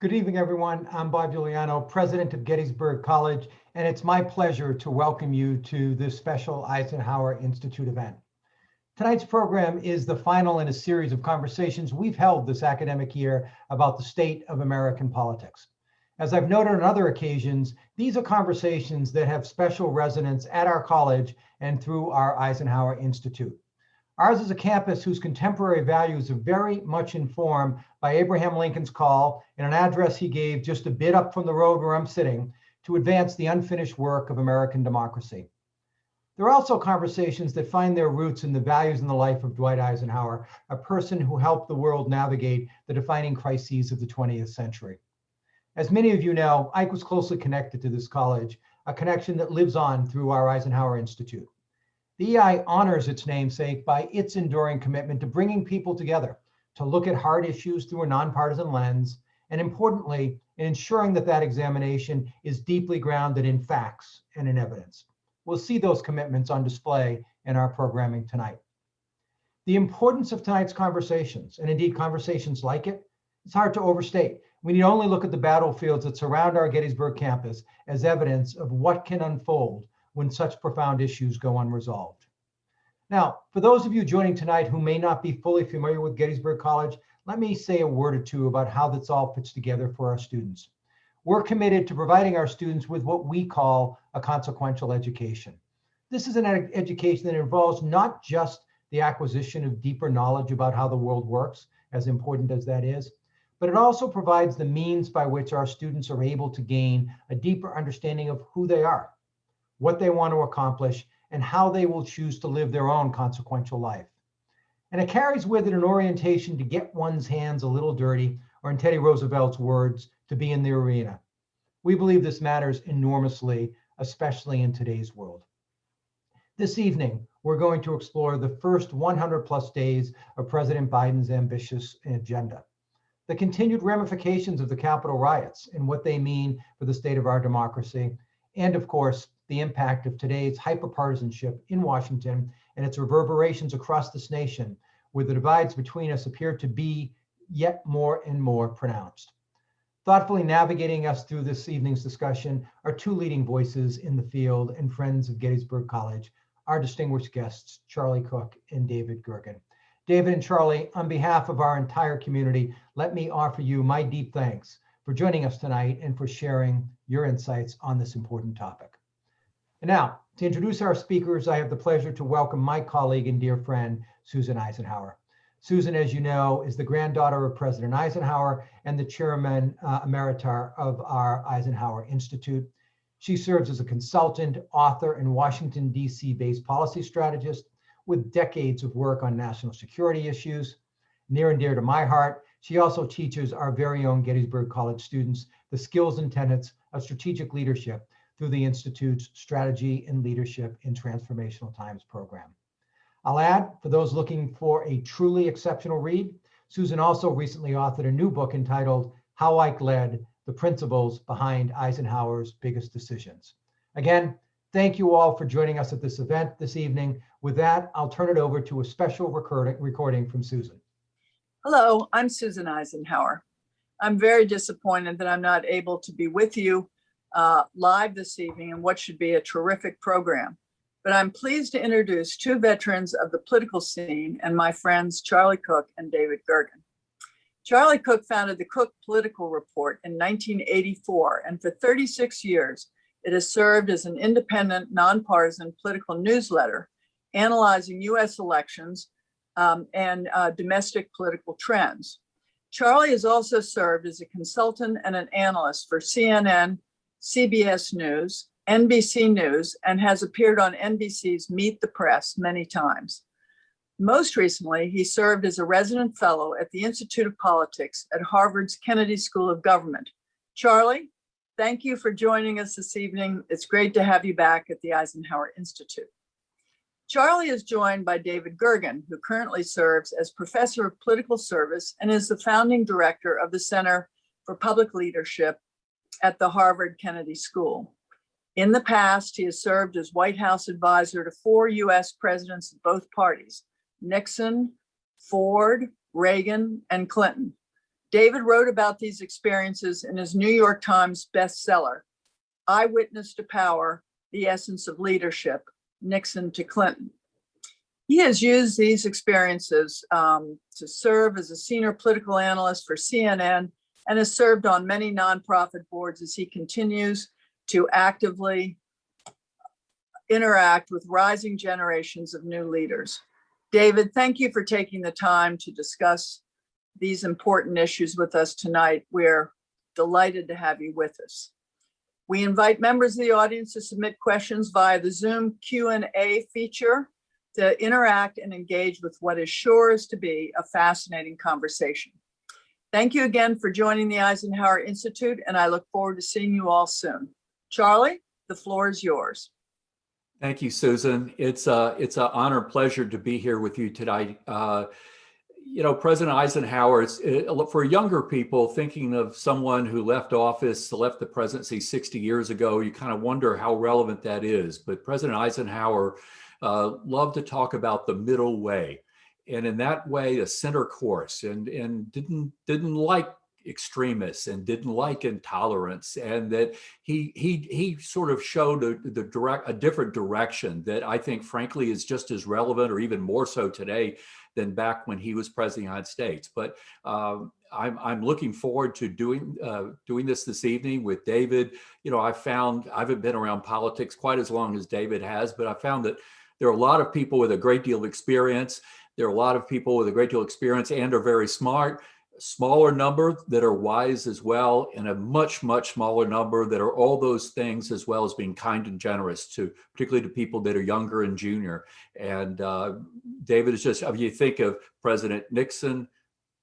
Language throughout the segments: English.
Good evening, everyone. I'm Bob Giuliano, president of Gettysburg College, and it's my pleasure to welcome you to this special Eisenhower Institute event. Tonight's program is the final in a series of conversations we've held this academic year about the state of American politics. As I've noted on other occasions, these are conversations that have special resonance at our college and through our Eisenhower Institute. Ours is a campus whose contemporary values are very much informed by Abraham Lincoln's call in an address he gave just a bit up from the road where I'm sitting to advance the unfinished work of American democracy. There are also conversations that find their roots in the values and the life of Dwight Eisenhower, a person who helped the world navigate the defining crises of the 20th century. As many of you know, Ike was closely connected to this college, a connection that lives on through our Eisenhower Institute. The EI honors its namesake by its enduring commitment to bringing people together to look at hard issues through a nonpartisan lens, and importantly, in ensuring that that examination is deeply grounded in facts and in evidence. We'll see those commitments on display in our programming tonight. The importance of tonight's conversations, and indeed conversations like it, it's hard to overstate. We need only look at the battlefields that surround our Gettysburg campus as evidence of what can unfold when such profound issues go unresolved. Now, for those of you joining tonight who may not be fully familiar with Gettysburg College, let me say a word or two about how this all fits together for our students. We're committed to providing our students with what we call a consequential education. This is an education that involves not just the acquisition of deeper knowledge about how the world works, as important as that is, but it also provides the means by which our students are able to gain a deeper understanding of who they are, what they want to accomplish, and how they will choose to live their own consequential life. And it carries with it an orientation to get one's hands a little dirty, or in Teddy Roosevelt's words, to be in the arena. We believe this matters enormously, especially in today's world. This evening, we're going to explore the first 100 plus days of President Biden's ambitious agenda, the continued ramifications of the Capitol riots and what they mean for the state of our democracy, and of course, the impact of today's hyper-partisanship in Washington and its reverberations across this nation, where the divides between us appear to be yet more and more pronounced. Thoughtfully navigating us through this evening's discussion are two leading voices in the field and friends of Gettysburg College, our distinguished guests, Charlie Cook and David Gergen. David and Charlie, on behalf of our entire community, let me offer you my deep thanks for joining us tonight and for sharing your insights on this important topic. And now, to introduce our speakers, I have the pleasure to welcome my colleague and dear friend, Susan Eisenhower. Susan, as you know, is the granddaughter of President Eisenhower and the chairman emerita of our Eisenhower Institute. She serves as a consultant, author, and Washington, D.C.-based policy strategist with decades of work on national security issues. Near and dear to my heart, she also teaches our very own Gettysburg College students the skills and tenets of strategic leadership through the Institute's Strategy and Leadership in Transformational Times program. I'll add, for those looking for a truly exceptional read, Susan also recently authored a new book entitled How Ike Led: The Principles Behind Eisenhower's Biggest Decisions. Again, thank you all for joining us at this event this evening. With that, I'll turn it over to a special recording from Susan. Hello, I'm Susan Eisenhower. I'm very disappointed that I'm not able to be with you live this evening in what should be a terrific program. But I'm pleased to introduce two veterans of the political scene and my friends, Charlie Cook and David Gergen. Charlie Cook founded the Cook Political Report in 1984, and for 36 years, it has served as an independent, nonpartisan political newsletter analyzing US elections and domestic political trends. Charlie has also served as a consultant and an analyst for CNN, CBS News, NBC News, and has appeared on NBC's Meet the Press many times. Most recently, he served as a resident fellow at the Institute of Politics at Harvard's Kennedy School of Government. Charlie, thank you for joining us this evening. It's great to have you back at the Eisenhower Institute. Charlie is joined by David Gergen, who currently serves as Professor of Political Service and is the founding director of the Center for Public Leadership at the Harvard Kennedy School. In the past, he has served as White House advisor to 4 US presidents of both parties, Nixon, Ford, Reagan, and Clinton. David wrote about these experiences in his New York Times bestseller, Eyewitness to Power, The Essence of Leadership, Nixon to Clinton. He has used these experiences to serve as a senior political analyst for CNN and has served on many nonprofit boards as he continues to actively interact with rising generations of new leaders. David, thank you for taking the time to discuss these important issues with us tonight. We're delighted to have you with us. We invite members of the audience to submit questions via the Zoom Q&A feature to interact and engage with what is sure is to be a fascinating conversation. Thank you again for joining the Eisenhower Institute, and I look forward to seeing you all soon. Charlie, the floor is yours. Thank you, Susan. It's an honor and pleasure to be here with you tonight. President Eisenhower, for younger people thinking of someone who left the presidency 60 years ago, you kind of wonder how relevant that is. But President Eisenhower loved to talk about the middle way, and in that way, a center course, and didn't like extremists and didn't like intolerance, and that he sort of showed a different direction that I think, frankly, is just as relevant or even more so today than back when he was president of the United States. But I'm looking forward to doing this evening with David. I haven't been around politics quite as long as David has, but I found that there are a lot of people with a great deal of experience. There are a lot of people with a great deal of experience and are very smart. Smaller number that are wise as well, and a much, much smaller number that are all those things, as well as being kind and generous particularly to people that are younger and junior. And David is just, you think of President Nixon,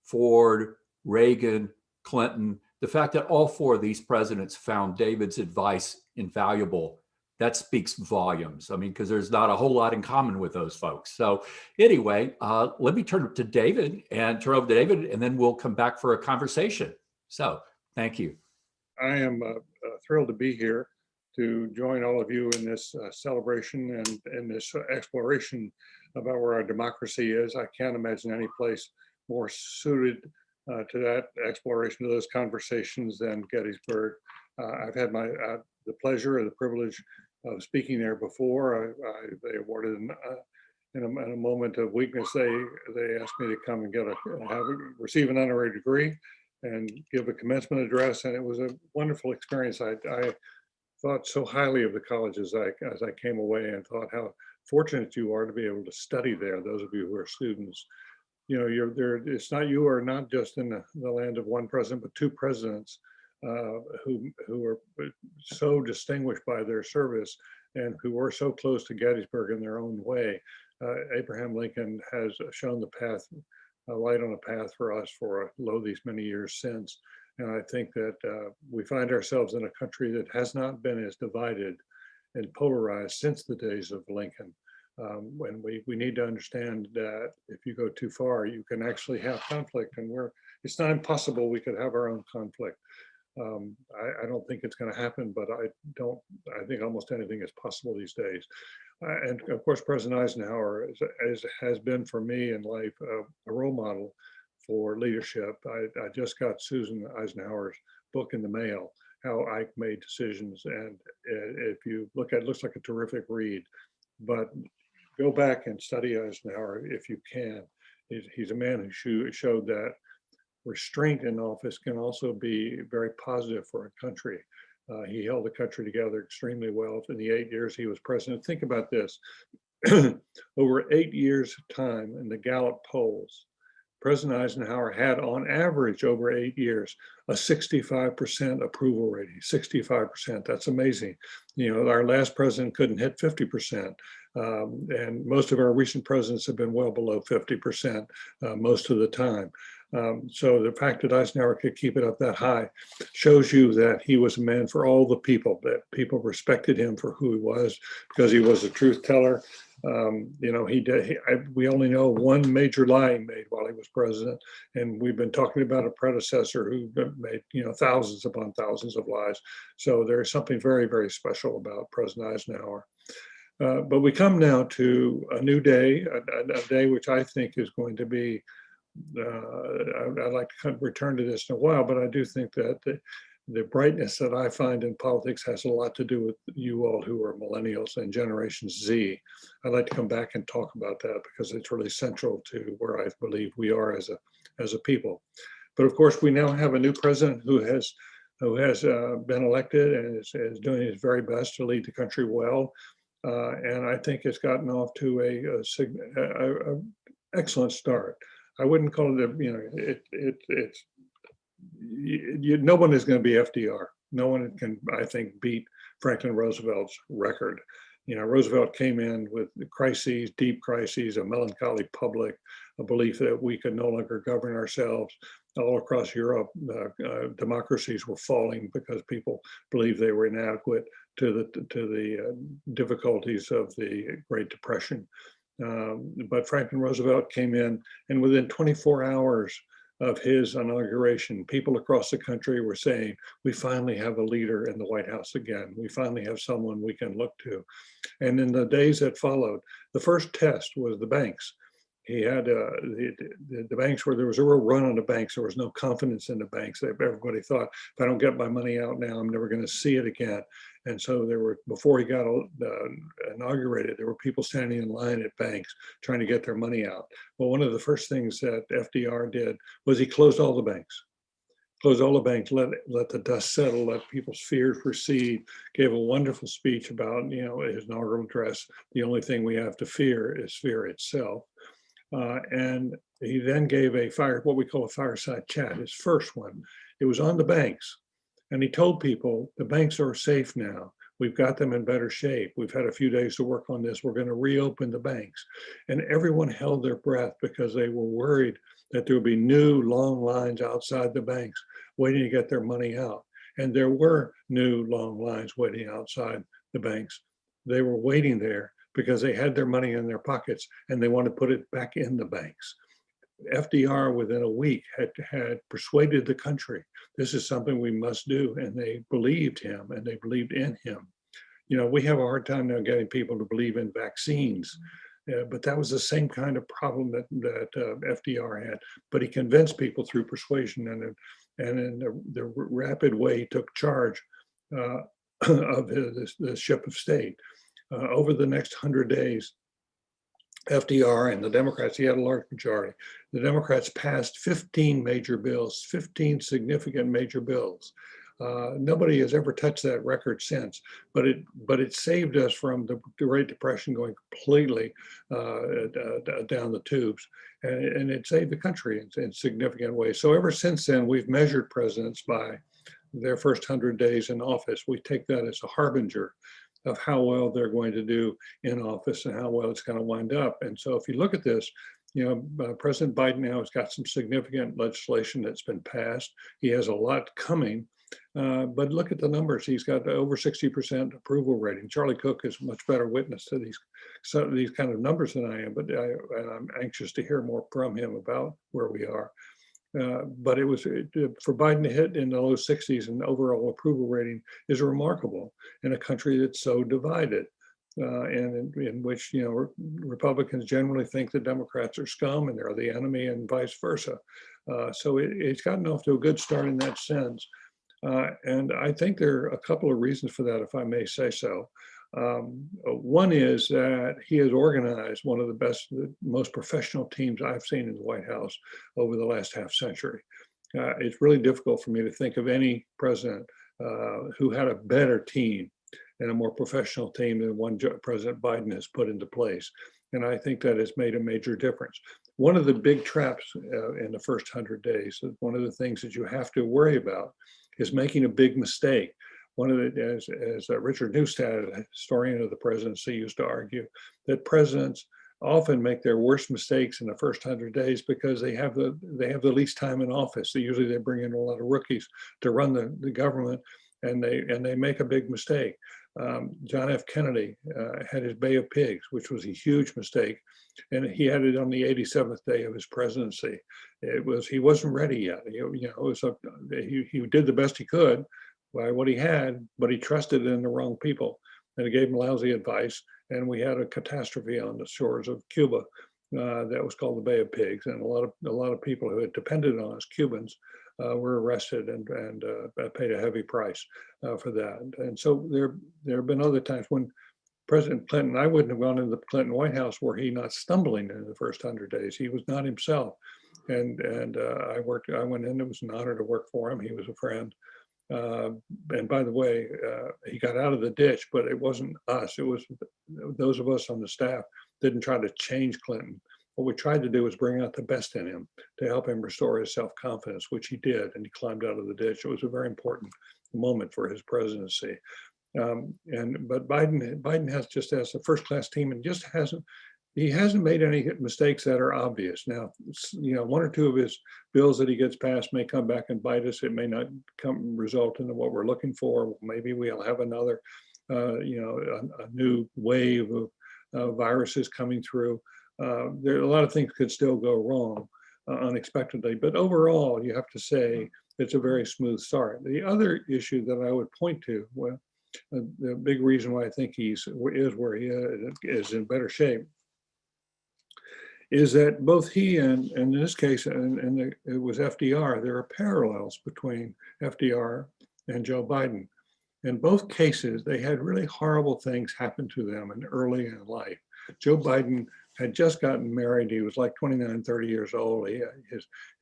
Ford, Reagan, Clinton, the fact that all four of these presidents found David's advice invaluable, that speaks volumes. I mean, because there's not a whole lot in common with those folks. So anyway, let me turn over to David, and then we'll come back for a conversation. So thank you. I am thrilled to be here to join all of you in this celebration and in this exploration about where our democracy is. I can't imagine any place more suited to that exploration of those conversations than Gettysburg. I've had the pleasure or the privilege of speaking there before. They awarded in a moment of weakness. They asked me to come and receive an honorary degree and give a commencement address, and it was a wonderful experience. I thought so highly of the college as I came away, and thought how fortunate you are to be able to study there. Those of you who are students, you're there. It's not, you are not just in the land of one president, but two presidents who are so distinguished by their service and who were so close to Gettysburg in their own way. Abraham Lincoln has shown the path, a light on a path for us for these many years since. And I think that we find ourselves in a country that has not been as divided and polarized since the days of Lincoln. When we need to understand that if you go too far, you can actually have conflict, and it's not impossible we could have our own conflict. I don't think it's going to happen, but I think almost anything is possible these days. And of course, President Eisenhower has been for me in life a role model for leadership. I just got Susan Eisenhower's book in the mail, How Ike Made Decisions. And if you look at it, looks like a terrific read, but go back and study Eisenhower if you can. He's a man who showed that restraint in office can also be very positive for a country. He held the country together extremely well in the 8 years he was president. Think about this. Over 8 years' time in the Gallup polls, President Eisenhower had on average over 8 years a 65% approval rating. 65%, that's amazing. Our last president couldn't hit 50%. And most of our recent presidents have been well below 50% most of the time. So the fact that Eisenhower could keep it up that high shows you that he was a man for all the people, that people respected him for who he was because he was a truth teller. We only know one major lie he made while he was president, and we've been talking about a predecessor who made thousands upon thousands of lies. So there's something very, very special about President Eisenhower. But we come now to a new day, a day which I think is going to be I'd like to kind of return to this in a while, but I do think that the brightness that I find in politics has a lot to do with you all who are millennials and Generation Z. I'd like to come back and talk about that because it's really central to where I believe we are as a people. But of course, we now have a new president who has been elected and is doing his very best to lead the country well. And I think it's gotten off to a excellent start. I wouldn't call it no one is going to be FDR. No one can, I think, beat Franklin Roosevelt's record. Roosevelt came in with crises, deep crises, a melancholy public, a belief that we could no longer govern ourselves. All across Europe, democracies were falling because people believed they were inadequate to the difficulties of the Great Depression. But Franklin Roosevelt came in, and within 24 hours of his inauguration, people across the country were saying, we finally have a leader in the White House again. We finally have someone we can look to. And in the days that followed, the first test was the banks. He had the banks where there was a real run on the banks. There was no confidence in the banks. Everybody thought, if I don't get my money out now, I'm never going to see it again. And so before he got inaugurated, there were people standing in line at banks trying to get their money out. Well, one of the first things that FDR did was he closed all the banks. Closed all the banks, let the dust settle, let people's fears recede, gave a wonderful speech about, his inaugural address. The only thing we have to fear is fear itself. And he then gave what we call a fireside chat, his first one. It was on the banks. And he told people, the banks are safe now. We've got them in better shape. We've had a few days to work on this. We're going to reopen the banks. And everyone held their breath because they were worried that there would be new long lines outside the banks waiting to get their money out. And there were new long lines waiting outside the banks. They were waiting there because they had their money in their pockets and they wanted to put it back in the banks. FDR, within a week, had persuaded the country, this is something we must do, and they believed him and they believed in him. We have a hard time now getting people to believe in vaccines, but that was the same kind of problem that FDR had. But he convinced people through persuasion, and in the rapid way he took charge of the ship of state. Over the next 100 days, FDR and the Democrats, he had a large majority. The Democrats passed 15 major bills, 15 significant major bills. Nobody has ever touched that record since, but it saved us from the Great Depression going completely down the tubes, and it saved the country in significant ways. So ever since then, we've measured presidents by their first 100 days in office. We take that as a harbinger of how well they're going to do in office and how well it's going to wind up. And so if you look at this, President Biden now has got some significant legislation that's been passed. He has a lot coming, but look at the numbers. He's got over 60% approval rating. Charlie Cook is a much better witness to these kind of numbers than I am, but I'm anxious to hear more from him about where we are. But for Biden to hit in the low 60s and overall approval rating is remarkable in a country that's so divided, and in which Republicans generally think the Democrats are scum and they're the enemy, and vice versa. So it's gotten off to a good start in that sense, and I think there are a couple of reasons for that, if I may say so. One is that he has organized one of the best, most professional teams I've seen in the White House over the last half century. It's really difficult for me to think of any president who had a better team and a more professional team than one President Biden has put into place. And I think that has made a major difference. One of the big traps in the first 100 days, one of the things that you have to worry about is making a big mistake. One of as Richard Neustadt, a historian of the presidency, used to argue, that presidents often make their worst mistakes in the first 100 days because they have the least time in office. They bring in a lot of rookies to run the government, and they make a big mistake. John F. Kennedy had his Bay of Pigs, which was a huge mistake, and he had it on the 87th day of his presidency. He wasn't ready yet. He did the best he could by what he had, but he trusted in the wrong people, and it gave him lousy advice, and we had a catastrophe on the shores of Cuba. that was called the Bay of Pigs, and a lot of people who had depended on us, Cubans, were arrested and paid a heavy price for that. And so there have been other times when President Clinton, I wouldn't have gone into the Clinton White House were he not stumbling in the first 100 days. He was not himself. And I went in, it was an honor to work for him. He was a friend. And by the way, he got out of the ditch, but it wasn't us. It was those of us on the staff didn't try to change Clinton. What we tried to do was bring out the best in him to help him restore his self-confidence, which he did, and he climbed out of the ditch. It was a very important moment for his presidency. But Biden has a first-class team and he hasn't made any mistakes that are obvious. Now, one or two of his bills that he gets passed may come back and bite us. It may not result in what we're looking for. Maybe we'll have another, a new wave of viruses coming through. There are a lot of things could still go wrong unexpectedly, but overall, you have to say it's a very smooth start. The other issue that I would point to, the big reason why I think he is where he is in better shape, is that both he and in this case, and it was FDR, there are parallels between FDR and Joe Biden. In both cases, they had really horrible things happen to them early in life. Joe Biden had just gotten married. He was like 29, 30 years old.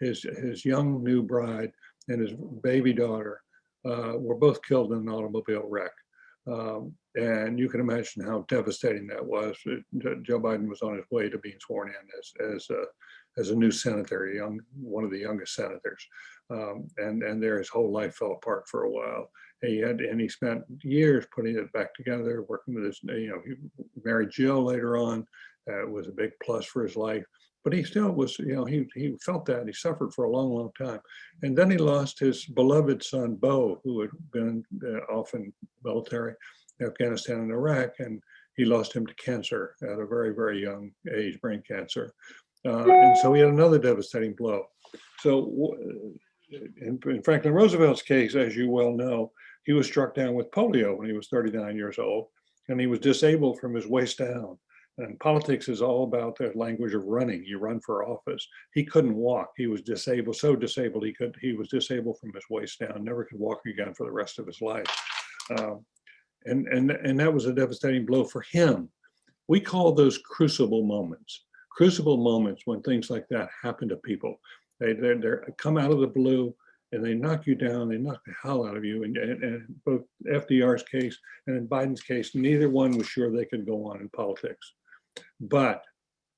His young new bride and his baby daughter were both killed in an automobile wreck. And you can imagine how devastating that was. Joe Biden was on his way to being sworn in as a new senator, one of the youngest senators. And there his whole life fell apart for a while. He spent years putting it back together, working with his, he married Jill later on. It was a big plus for his life. But he still was, he felt that, he suffered for a long, long time. And then he lost his beloved son, Beau, who had been off in military, Afghanistan and Iraq, and he lost him to cancer at a very, very young age, brain cancer. And so he had another devastating blow. So in Franklin Roosevelt's case, as you well know, he was struck down with polio when he was 39 years old, and he was disabled from his waist down. And politics is all about the language of running. You run for office. He couldn't walk. He was disabled, so disabled he was disabled from his waist down, never could walk again for the rest of his life. And that was a devastating blow for him. We call those crucible moments. Crucible moments when things like that happen to people. They come out of the blue and they knock you down, they knock the hell out of you. And both FDR's case and in Biden's case, neither one was sure they could go on in politics. But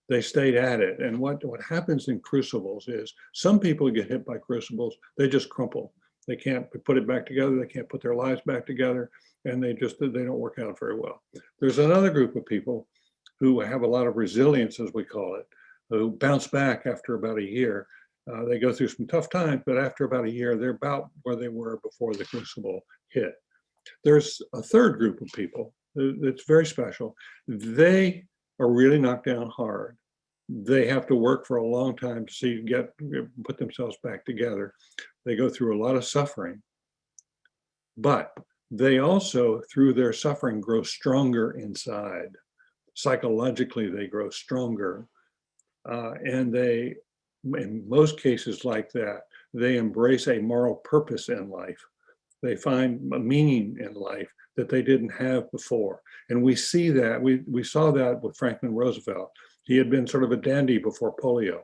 they stayed at it. And what happens in crucibles is some people get hit by crucibles, they just crumple. They can't put it back together, they can't put their lives back together, and they don't work out very well. There's another group of people who have a lot of resilience, as we call it, who bounce back after about a year. They go through some tough times, but after about a year, they're about where they were before the crucible hit. There's a third group of people that's very special. They are really knocked down hard. They have to work for a long time to put themselves back together. They go through a lot of suffering, but they also, through their suffering, grow stronger inside. Psychologically, they grow stronger. And they, in most cases like that, they embrace a moral purpose in life. They find a meaning in life that they didn't have before. And we see that, we saw that with Franklin Roosevelt. He had been sort of a dandy before polio,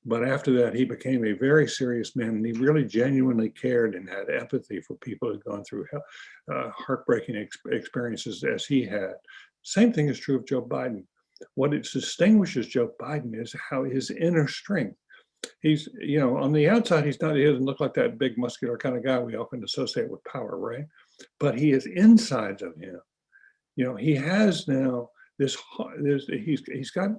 but after that, he became a very serious man, and he really genuinely cared and had empathy for people who'd gone through heartbreaking experiences as he had. Same thing is true of Joe Biden. What distinguishes Joe Biden is how his inner strength. He's, on the outside, he doesn't look like that big muscular kind of guy we often associate with power, right? But he is insides of him. He has now he's got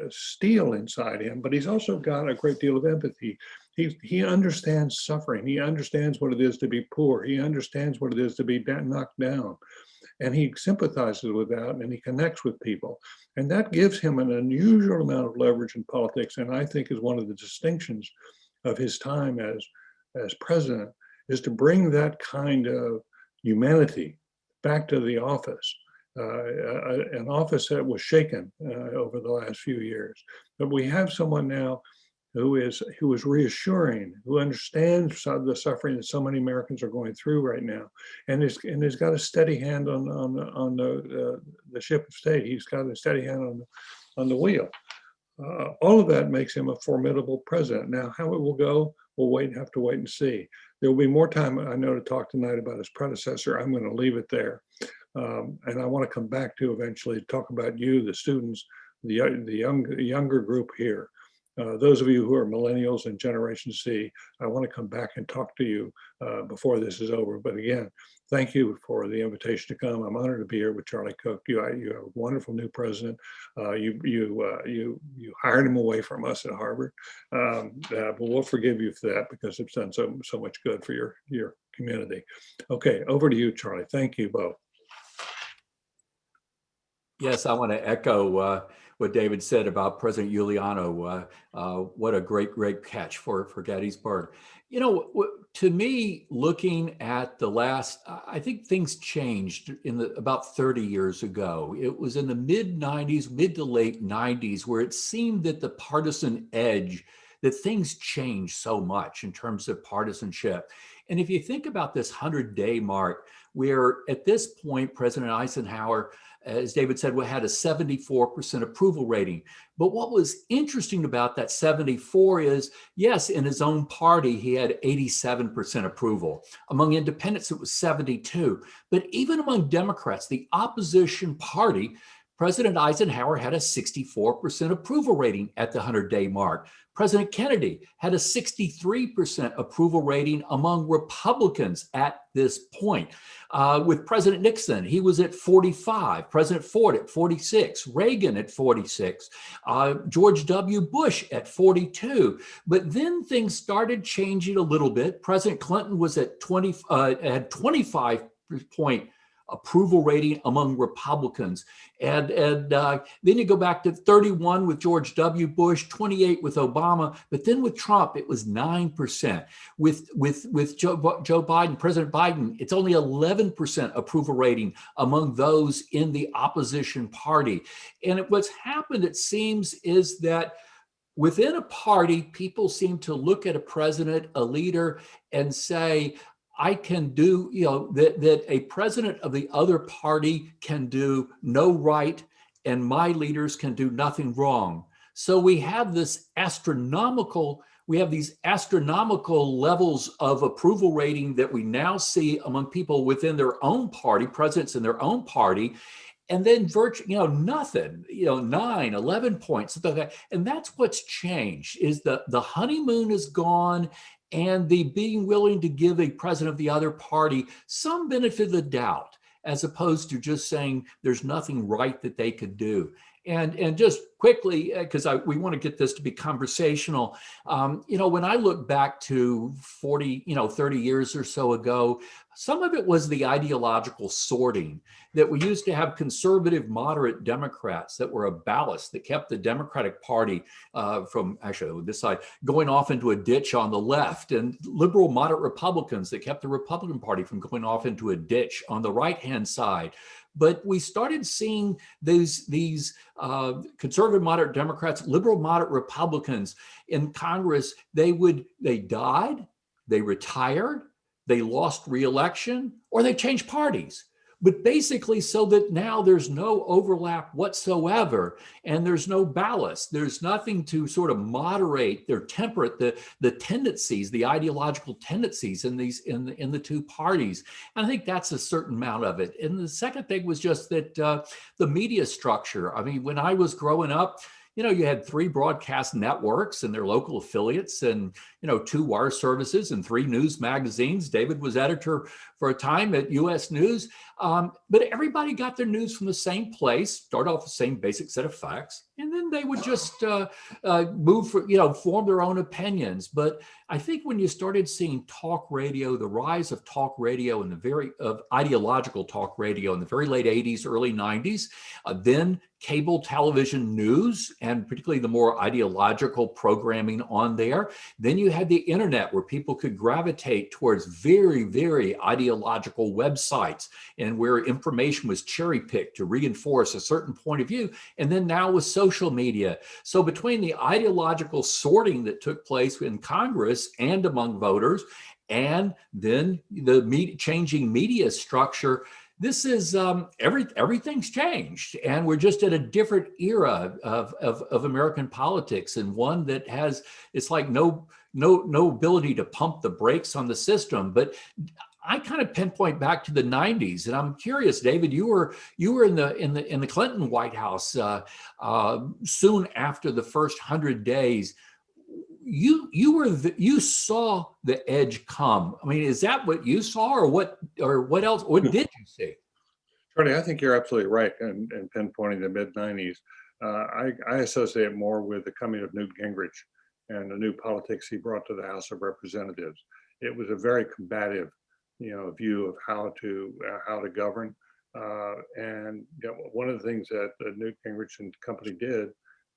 steel inside him, but he's also got a great deal of empathy. He understands suffering. He understands what it is to be poor. He understands what it is to be knocked down. And he sympathizes with that, and he connects with people. And that gives him an unusual amount of leverage in politics, and I think is one of the distinctions of his time as president, is to bring that kind of humanity back to the office. an office that was shaken over the last few years. But we have someone now who is reassuring, who understands the suffering that so many Americans are going through right now, and has got a steady hand on the ship of state. He's got a steady hand on the wheel. All of that makes him a formidable president. Now, how it will go, we'll have to wait and see. There will be more time, I know, to talk tonight about his predecessor. I'm going to leave it there. And I want to come back to eventually talk about you, the students, the younger group here. Those of you who are millennials and Generation Z, I want to come back and talk to you before this is over. But again, thank you for the invitation to come. I'm honored to be here with Charlie Cook. You have a wonderful new president. You hired him away from us at Harvard, but we'll forgive you for that because it's done so much good for your community. Okay, over to you, Charlie. Thank you both. Yes, I want to echo what David said about President Giuliano. What a great catch for Gettysburg. You know, to me, looking at the last, I think things changed about 30 years ago. It was in the mid to late 90s, where it seemed that the partisan edge, that things changed so much in terms of partisanship. And if you think about this 100-day mark, where at this point, President Eisenhower, as David said, we had a 74% approval rating. But what was interesting about that 74 is, yes, in his own party, he had 87% approval. Among independents, it was 72. But even among Democrats, the opposition party, President Eisenhower had a 64% approval rating at the 100-day mark. President Kennedy had a 63% approval rating among Republicans at this point. With President Nixon, he was at 45, President Ford at 46, Reagan at 46, George W. Bush at 42. But then things started changing a little bit. President Clinton was at had 25-point approval rating among Republicans. And then you go back to 31 with George W. Bush, 28 with Obama, but then with Trump, it was 9%. With Joe Biden, President Biden, it's only 11% approval rating among those in the opposition party. And what's happened, it seems, is that within a party, people seem to look at a president, a leader, and say, I can do, that a president of the other party can do no right and my leaders can do nothing wrong. So we have these astronomical levels of approval rating that we now see among people within their own party, presidents in their own party. And then nothing, 9, 11 points, something like that. And that's what's changed, is the honeymoon is gone, and the being willing to give a president of the other party some benefit of the doubt, as opposed to just saying there's nothing right that they could do. And just quickly, because we want to get this to be conversational, when I look back to 30 years or so ago, some of it was the ideological sorting, that we used to have conservative, moderate Democrats that were a ballast that kept the Democratic Party from, actually this side, going off into a ditch on the left, and liberal, moderate Republicans that kept the Republican Party from going off into a ditch on the right-hand side. But we started seeing these conservative, moderate Democrats, liberal, moderate Republicans in Congress. They died, they retired, they lost re-election, or they changed parties. But basically, so that now there's no overlap whatsoever, and there's no ballast. There's nothing to sort of moderate or temperate the tendencies, the ideological tendencies in the two parties. And I think that's a certain amount of it. And the second thing was just that the media structure. I mean, when I was growing up, you had 3 broadcast networks and their local affiliates, and 2 wire services and 3 news magazines. David was editor for a time at U.S. News, but everybody got their news from the same place, started off the same basic set of facts, and then they would just form their own opinions. But I think when you started seeing talk radio, the rise of talk radio and of ideological talk radio in the very late 80s, early 90s, then cable television news, and particularly the more ideological programming on there. Then you had the internet, where people could gravitate towards very, very ideological websites, and where information was cherry picked to reinforce a certain point of view. And then now with social media. So between the ideological sorting that took place in Congress and among voters, and then the changing media structure, this is everything's changed, and we're just at a different era of American politics, and one that it's like no ability to pump the brakes on the system. But I kind of pinpoint back to the 90s, and I'm curious, David, you were in the Clinton White House soon after the first 100 days. You saw the edge come. I mean, is that what you saw, or what else? What did you see? Charlie, I think you're absolutely right in pinpointing the mid 90s. I associate more with the coming of Newt Gingrich and the new politics he brought to the House of Representatives. It was a very combative, view of how to govern. And one of the things that Newt Gingrich and company did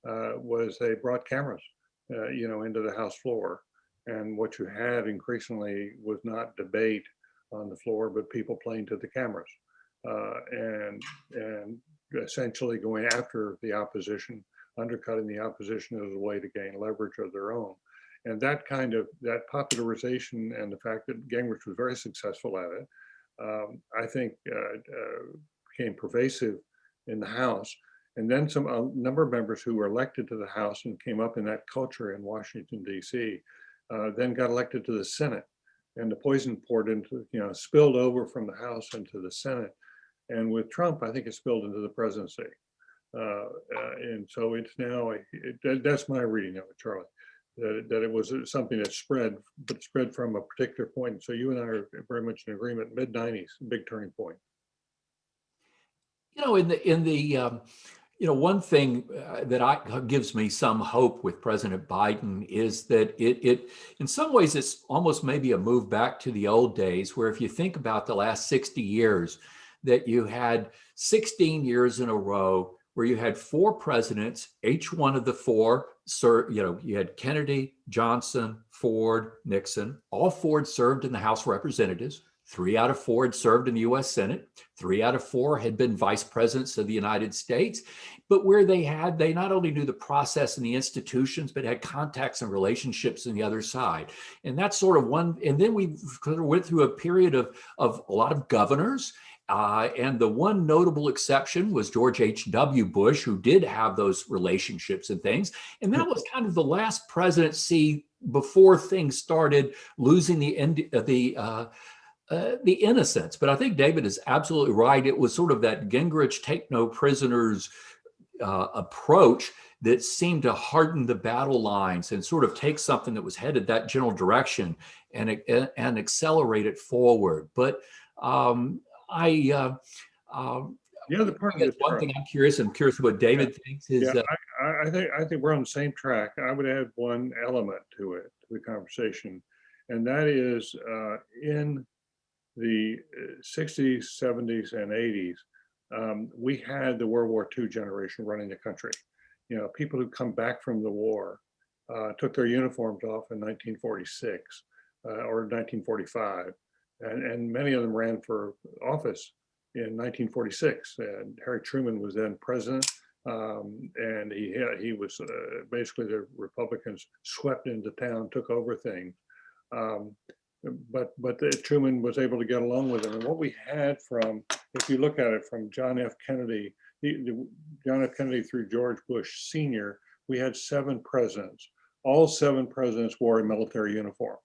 was they brought cameras, into the House floor. And what you had increasingly was not debate on the floor, but people playing to the cameras, and essentially going after the opposition, undercutting the opposition as a way to gain leverage of their own. And that popularization and the fact that Gingrich was very successful at it, I think became pervasive in the House. And then a number of members who were elected to the House and came up in that culture in Washington, D.C., then got elected to the Senate. And the poison spilled over from the House into the Senate. And with Trump, I think it spilled into the presidency. And so it's now, that's my reading of it, Charlie, that it was something that spread from a particular point. So you and I are very much in agreement, mid 90s, big turning point. One thing that gives me some hope with President Biden is that it in some ways, it's almost maybe a move back to the old days, where if you think about the last 60 years, that you had 16 years in a row where you had 4 presidents, each one of the 4, you had Kennedy, Johnson, Ford, Nixon. All 4 served in the House of Representatives. 3 out of 4 had served in the US Senate. 3 out of 4 had been vice presidents of the United States. But where they not only knew the process and the institutions, but had contacts and relationships on the other side. And that's sort of one. And then we went through a period of a lot of governors. And the one notable exception was George H.W. Bush, who did have those relationships and things. And that was kind of the last presidency before things started losing the innocence. But I think David is absolutely right. It was sort of that Gingrich take no prisoners approach that seemed to harden the battle lines and sort of take something that was headed that general direction and accelerate it forward. But the other part of one thing I'm curious what David thinks is. I think we're on the same track. I would add one element to it, to the conversation, and that is in the 60s, 70s, and 80s, we had the World War II generation running the country. People who come back from the war took their uniforms off in 1946 or 1945, and many of them ran for office in 1946. And Harry Truman was then president, and he was basically the Republicans swept into town, took over things. But Truman was able to get along with it. And what we had from, if you look at it from John F. Kennedy, John F. Kennedy through George Bush Sr., we had 7 presidents. All 7 presidents wore a military uniform.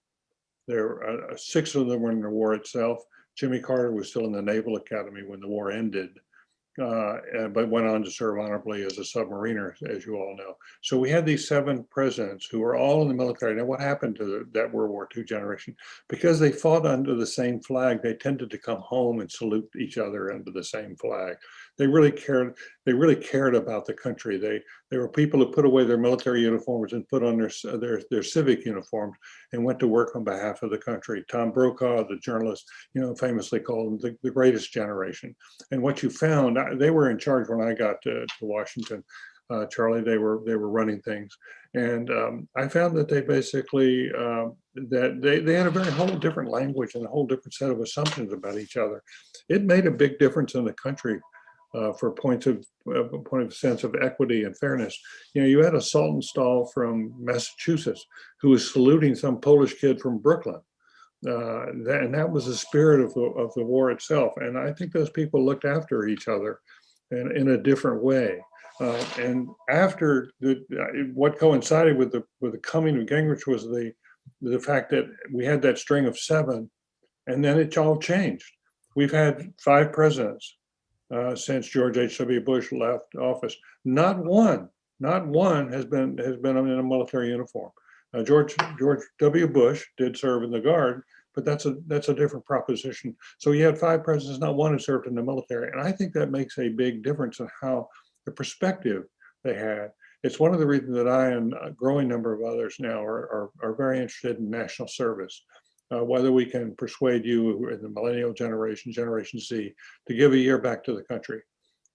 There, 6 of them were in the war itself. Jimmy Carter was still in the Naval Academy when the war ended, but went on to serve honorably as a submariner, as you all know. So we had these 7 presidents who were all in the military. Now, what happened to that World War II generation? Because they fought under the same flag, they tended to come home and salute each other under the same flag. They really cared. They really cared about the country. They were people who put away their military uniforms and put on their civic uniforms and went to work on behalf of the country. Tom Brokaw, the journalist, famously called them the greatest generation. And what you found, they were in charge when I got to Washington. Charlie, they were running things, and I found that they basically that they had a very whole different language and a whole different set of assumptions about each other. It made a big difference in the country for point of sense of equity and fairness. You had a Saltonstall from Massachusetts who was saluting some Polish kid from Brooklyn. And that was the spirit of the war itself. And I think those people looked after each other in a different way. And after what coincided with the coming of Gingrich was the fact that we had that string of 7, and then it all changed. We've had 5 presidents since George H.W. Bush left office. Not one has been in a military uniform. George W. Bush did serve in the Guard, but that's a different proposition. So you had 5 presidents, not one who served in the military, and I think that makes a big difference in how the perspective they had. It's one of the reasons that I and a growing number of others now are very interested in national service. Whether we can persuade you in the millennial generation, Generation Z, to give a year back to the country,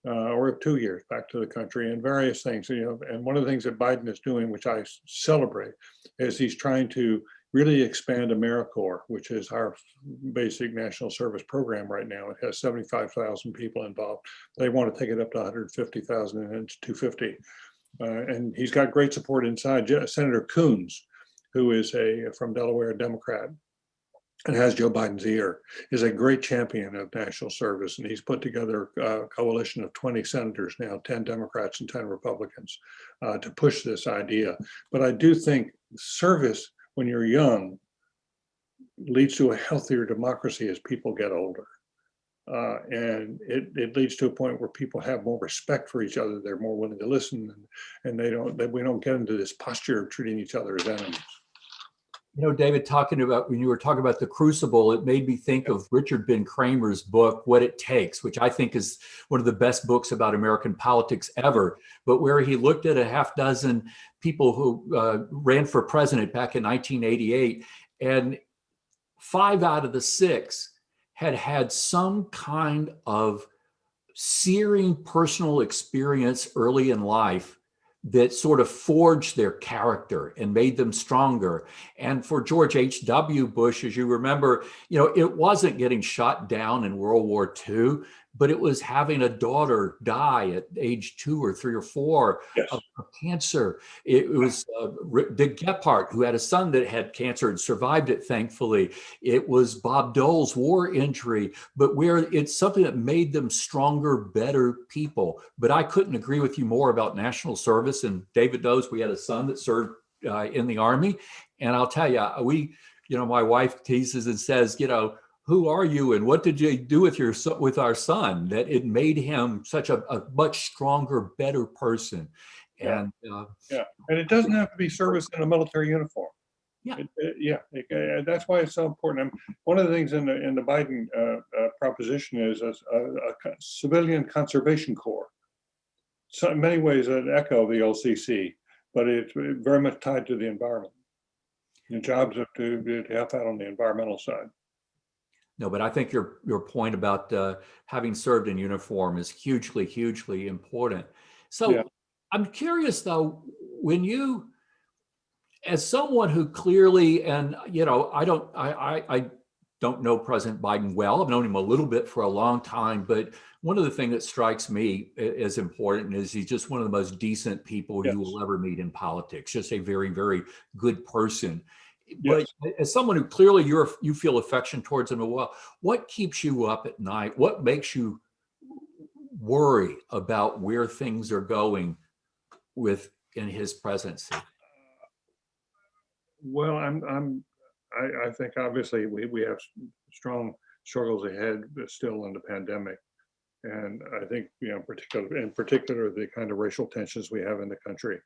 or 2 years back to the country, and various things. And one of the things that Biden is doing, which I celebrate, is he's trying to really expand AmeriCorps, which is our basic national service program right now. It has 75,000 people involved. They want to take it up to 150,000 and it's 250. And he's got great support inside. Senator Coons, who is from Delaware, a Democrat, and has Joe Biden's ear, is a great champion of national service. And he's put together a coalition of 20 senators now, 10 Democrats and 10 Republicans, to push this idea. But I do think service when you're young leads to a healthier democracy as people get older. And it leads to a point where people have more respect for each other. They're more willing to listen, and we don't get into this posture of treating each other as enemies. David, when you were talking about the Crucible, it made me think of Richard Ben Kramer's book, What It Takes, which I think is one of the best books about American politics ever, but where he looked at a half dozen people who ran for president back in 1988, and 5 out of the 6 had some kind of searing personal experience early in life that sort of forged their character and made them stronger. And for George H.W. Bush, as you remember, it wasn't getting shot down in World War II, but it was having a daughter die at age 2 or 3 or 4 of cancer. It was Dick Gephardt, who had a son that had cancer and survived it, thankfully. It was Bob Dole's war injury, but where it's something that made them stronger, better people. But I couldn't agree with you more about national service. And David knows we had a son that served in the Army. And I'll tell you, my wife teases and says, who are you and what did you do with our son, that it made him such a much stronger, better person. And and it doesn't have to be service in a military uniform. That's why it's so important. One of the things in the Biden proposition is a civilian conservation corps. So in many ways an echo of the LCC, but it's very much tied to the environment. The jobs are to help out on the environmental side. No, but I think your point about having served in uniform is hugely, hugely important. So I'm curious though, when you, as someone who clearly, and I don't know President Biden well. I've known him a little bit for a long time, but one of the things that strikes me as important is he's just one of the most decent people you will ever meet in politics. Just a very, very good person. But as someone who clearly you feel affection towards him as well, what keeps you up at night? What makes you worry about where things are going in his presidency? Well, I think obviously we have strong struggles ahead still in the pandemic, and I think in particular the kind of racial tensions we have in the country.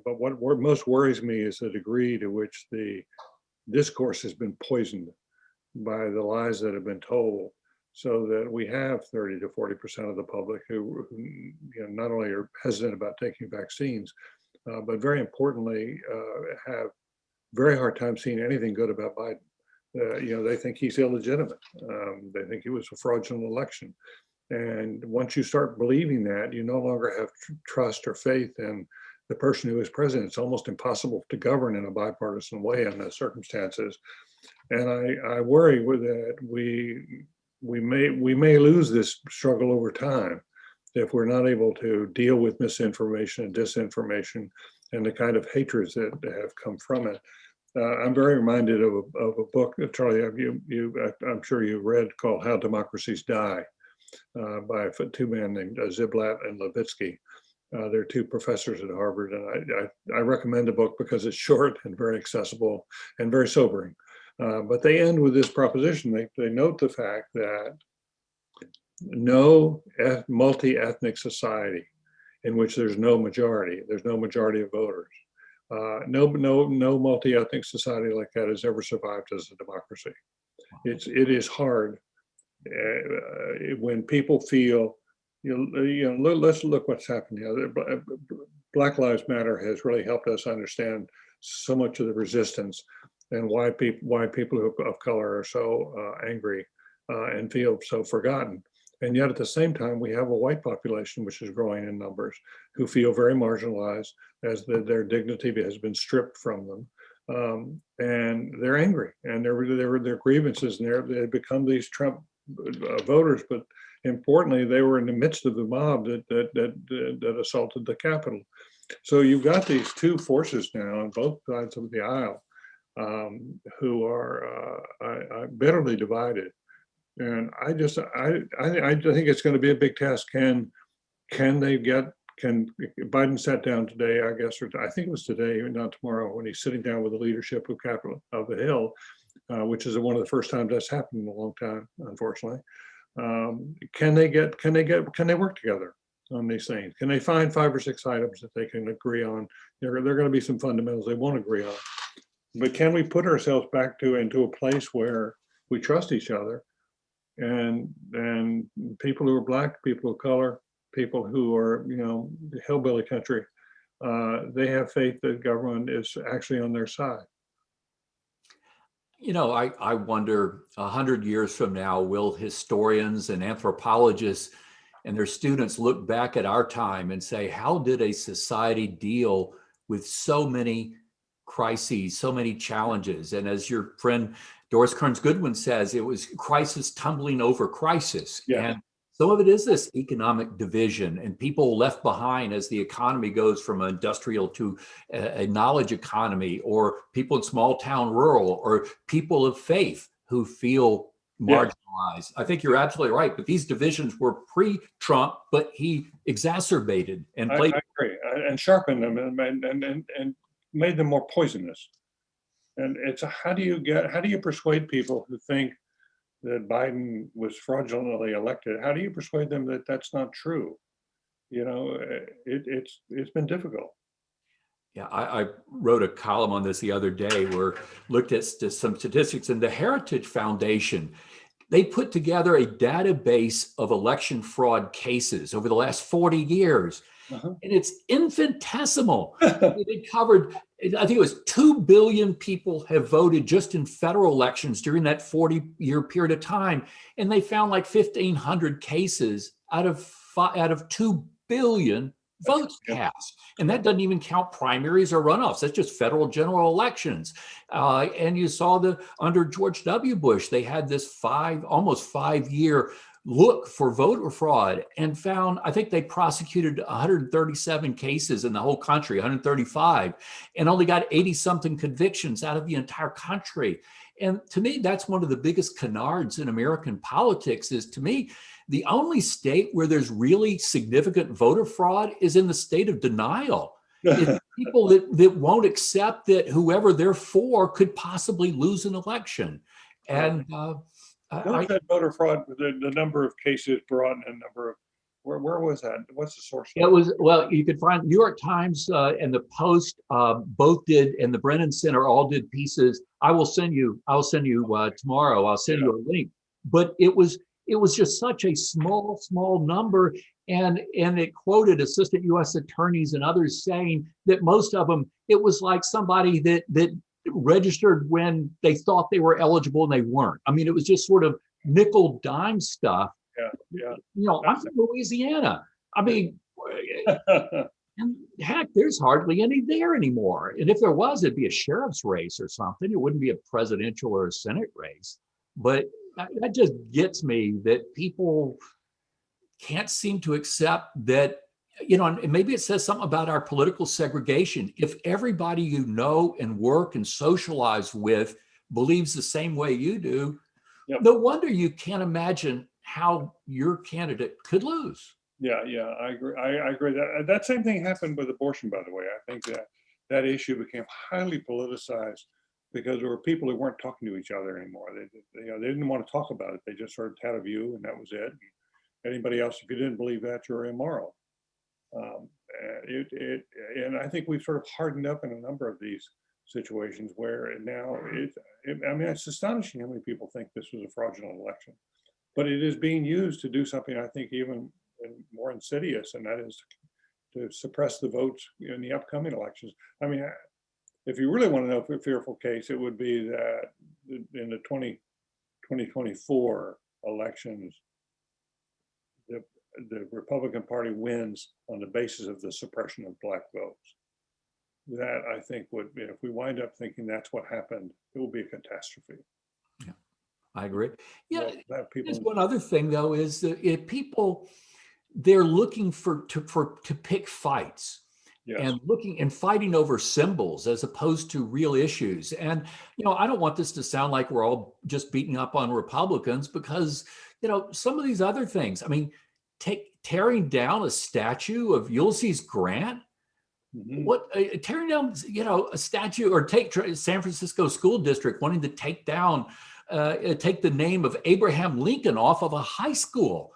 But what most worries me is the degree to which the discourse has been poisoned by the lies that have been told so that we have 30 to 40% of the public who not only are hesitant about taking vaccines, but very importantly, have very hard time seeing anything good about Biden. They think he's illegitimate. They think it was a fraudulent election. And once you start believing that, you no longer have trust or faith in the person who is president. It's almost impossible to govern in a bipartisan way in those circumstances. And I worry that we may lose this struggle over time if we're not able to deal with misinformation and disinformation and the kind of hatreds that have come from it. I'm very reminded of a book, Charlie, I'm sure you read, called How Democracies Die, by two men named Ziblatt and Levitsky. They're two professors at Harvard, and I recommend the book because it's short and very accessible and very sobering. But they end with this proposition. They note the fact that no multi-ethnic society in which there's no majority of voters, no multi-ethnic society like that has ever survived as a democracy. It is hard when people feel, let's look what's happened here. Black Lives Matter has really helped us understand so much of the resistance and why people of color are so angry and feel so forgotten. And yet at the same time, we have a white population, which is growing in numbers, who feel very marginalized as their dignity has been stripped from them. And they're angry, and their grievances, and they become these Trump voters. But importantly, they were in the midst of the mob that assaulted the Capitol. So you've got these two forces now on both sides of the aisle who are bitterly divided. And I think it's going to be a big test. Can Biden sat down today, I guess, or I think it was today, not tomorrow, when he's sitting down with the leadership of the Hill, which is one of the first times that's happened in a long time, unfortunately. Can they work together on these things? Can they find 5 or 6 items that they can agree on? There are going to be some fundamentals they won't agree on, but can we put ourselves back into a place where we trust each other, and people who are Black, people of color, people who are hillbilly country, they have faith that government is actually on their side. I wonder 100 years from now, will historians and anthropologists and their students look back at our time and say, how did a society deal with so many crises, so many challenges? And as your friend Doris Kearns Goodwin says, it was crisis tumbling over crisis. Yeah. And some of it is this economic division and people left behind as the economy goes from industrial to a knowledge economy, or people in small town rural, or people of faith who feel marginalized. Yeah. I think you're absolutely right, but these divisions were pre-Trump, but he exacerbated and played. I agree, and sharpened them and made them more poisonous. And it's how do you persuade people who think that Biden was fraudulently elected? How do you persuade them that that's not true? It's been difficult. Yeah, I wrote a column on this the other day where looked at some statistics, and the Heritage Foundation, they put together a database of election fraud cases over the last 40 years. Uh-huh. And it's infinitesimal. It covered, I think it was 2 billion people have voted just in federal elections during that 40-year period of time. And they found like 1,500 cases out of 2 billion votes cast. And that doesn't even count primaries or runoffs. That's just federal general elections. And you saw under George W. Bush, they had this almost 5-year look for voter fraud and found, I think they prosecuted 137 cases in the whole country, 135, and only got 80 something convictions out of the entire country. And to me, that's one of the biggest canards in American politics. Is, to me, the only state where there's really significant voter fraud is in the state of denial. It's people that won't accept that whoever they're for could possibly lose an election. And that voter fraud, the number of cases brought in, a number of, where was that? What's the source? It was, well, you could find New York Times and the Post both did, and the Brennan Center all did pieces. I'll send you tomorrow. I'll send you a link. But it was it was just such a small number. And it quoted assistant U.S. attorneys and others saying that most of them, it was like somebody that registered when they thought they were eligible and they weren't. I mean, it was just sort of nickel dime stuff. Yeah. You know, I'm from Louisiana. I mean, and heck, there's hardly any there anymore. And if there was, it'd be a sheriff's race or something. It wouldn't be a presidential or a Senate race. But that just gets me that people can't seem to accept that, you know, and maybe it says something about our political segregation. If everybody you know and work and socialize with believes the same way you do, no wonder you can't imagine how your candidate could lose. Yeah, I agree. I agree. That same thing happened with abortion, by the way. I think that issue became highly politicized because there were people who weren't talking to each other anymore. They didn't want to talk about it. They just sort of had a view, and that was it. Anybody else, if you didn't believe that, you're immoral. And I think we've sort of hardened up in a number of these situations where now I mean, it's astonishing how many people think this was a fraudulent election, but it is being used to do something I think even more insidious, and that is to suppress the votes in the upcoming elections. I mean, if you really want to know a fearful case, it would be that in the 2024 elections, the Republican Party wins on the basis of the suppression of Black votes. That I think would, if we wind up thinking that's what happened, it will be a catastrophe. Yeah, I agree. Yeah, there's one other thing though is that if people, they're looking to pick fights. Yes. And looking and fighting over symbols as opposed to real issues. And, you know, I don't want this to sound like we're all just beating up on Republicans because, you know, some of these other things, I mean, tearing down a statue of Ulysses Grant, tearing down, you know, a statue, or take San Francisco School District wanting to take down, take the name of Abraham Lincoln off of a high school.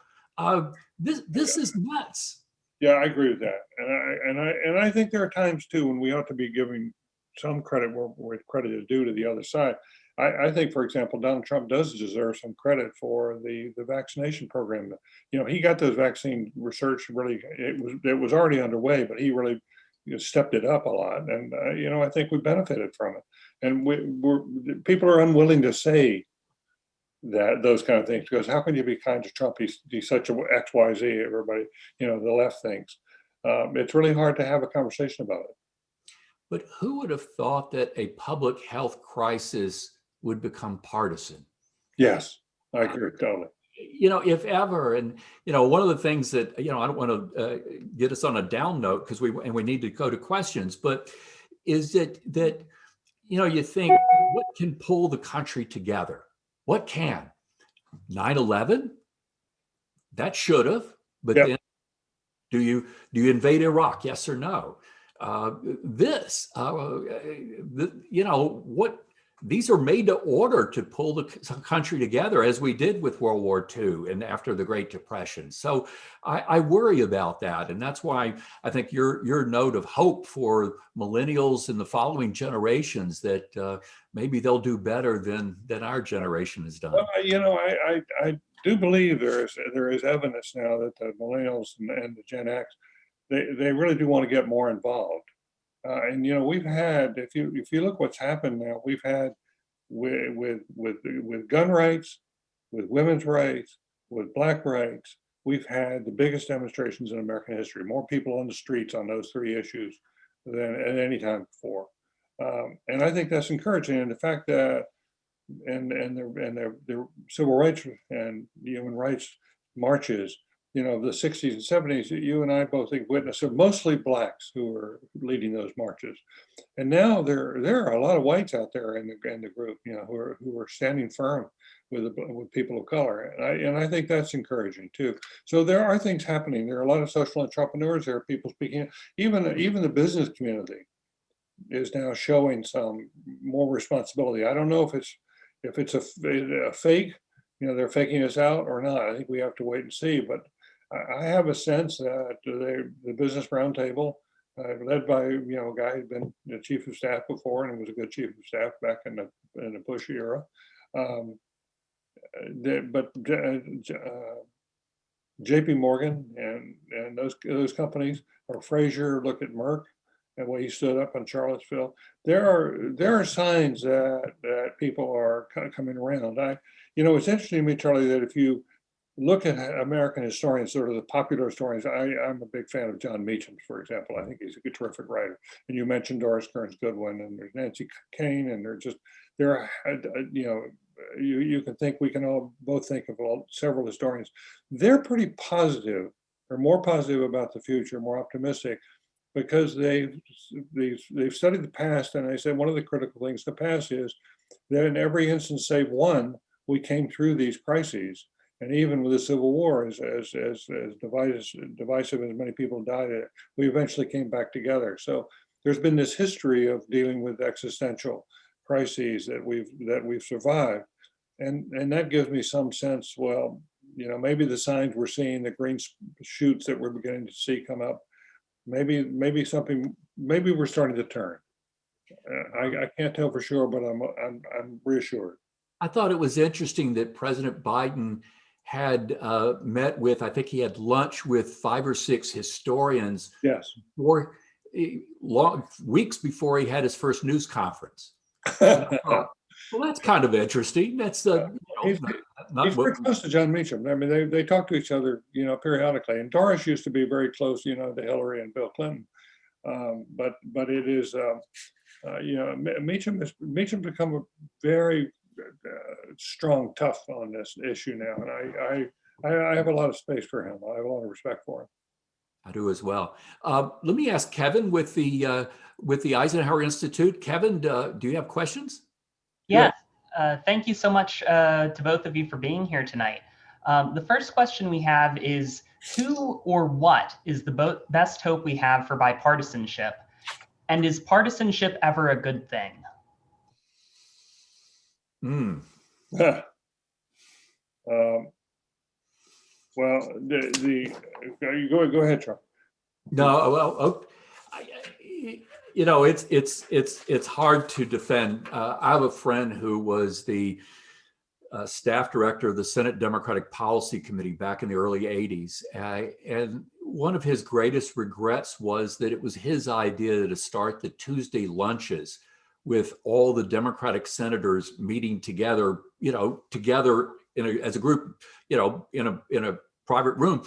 This is nuts. Yeah, I agree with that, and I think there are times too when we ought to be giving some credit where credit is due to the other side. I think, for example, Donald Trump does deserve some credit for the vaccination program. You know, he got those vaccine research really. It was already underway, but he really stepped it up a lot, and you know, I think we benefited from it. And people are unwilling to say that those kind of things, because how can you be kind to Trump? He's such a XYZ, everybody, you know, the left thinks. It's really hard to have a conversation about it. But who would have thought that a public health crisis would become partisan? Yes, I agree totally. You know, if ever, and you know, one of the things that, you know, I don't want to get us on a down note because we need to go to questions, but is that you know, you think, what can pull the country together? What can? 9/11? That should have, but then do you invade Iraq? Yes or no? You know, what, these are made to order to pull the country together, as we did with World War II and after the Great Depression. So I worry about that. And that's why I think your note of hope for millennials and the following generations, that maybe they'll do better than our generation has done. Well, you know, I do believe there is evidence now that the millennials and the Gen X, they really do want to get more involved. And you know, we've had, if you look what's happened now, we've had with gun rights, with women's rights, with Black rights, we've had the biggest demonstrations in American history. More people on the streets on those three issues than at any time before. And I think that's encouraging. And the fact that and the civil rights and human rights marches, you know, the 60s and 70s, you and I both think witnessed, are mostly Blacks who were leading those marches. And now there are a lot of whites out there in the group, you know, who are standing firm with people of color. And I think that's encouraging too. So there are things happening. There are a lot of social entrepreneurs. There are people speaking. Even the business community is now showing some more responsibility. I don't know if it's a fake, you know, they're faking us out or not. I think we have to wait and see. But I have a sense that the Business Roundtable, led by, you know, a guy who'd been the chief of staff before and was a good chief of staff back in the Bush era, J.P. Morgan and those companies, or Frazier, look at Merck and when he stood up in Charlottesville. There are signs that people are coming around. It's interesting to me, Charlie, that if you look at American historians, sort of the popular historians, I'm a big fan of John Meacham, for example. I think he's a terrific writer. And you mentioned Doris Kearns Goodwin, and there's Nancy Kane, and you can think, we can all both think of several historians. They're pretty positive, or more positive about the future, more optimistic, because they've studied the past, and they say one of the critical things to the past is that in every instance save one, we came through these crises. And even with the Civil War, as divisive as many people died, we eventually came back together. So there's been this history of dealing with existential crises that we've survived, and that gives me some sense. Well, maybe the signs we're seeing, the green shoots that we're beginning to see come up, maybe we're starting to turn. I can't tell for sure, but I'm reassured. I thought it was interesting that President Biden had met with, I think he had lunch with 5 or 6 historians. Yes. Weeks before he had his first news conference. Well, that's kind of interesting. That's he's very close to John Meacham. I mean, they talk to each other, periodically. And Doris used to be very close, to Hillary and Bill Clinton. But it is, Meacham become a very strong, tough on this issue now, and I have a lot of space for him. I have a lot of respect for him. I do as well. Let me ask Kevin with the Eisenhower Institute. Kevin, do you have questions? Yes. Thank you so much to both of you for being here tonight. The first question we have is, who or what is the best hope we have for bipartisanship? And is partisanship ever a good thing? Well, go ahead, Charlie. No, well, it's hard to defend. I have a friend who was the staff director of the Senate Democratic Policy Committee back in the early 80s. And one of his greatest regrets was that it was his idea to start the Tuesday lunches with all the Democratic senators meeting together, as a group, in a private room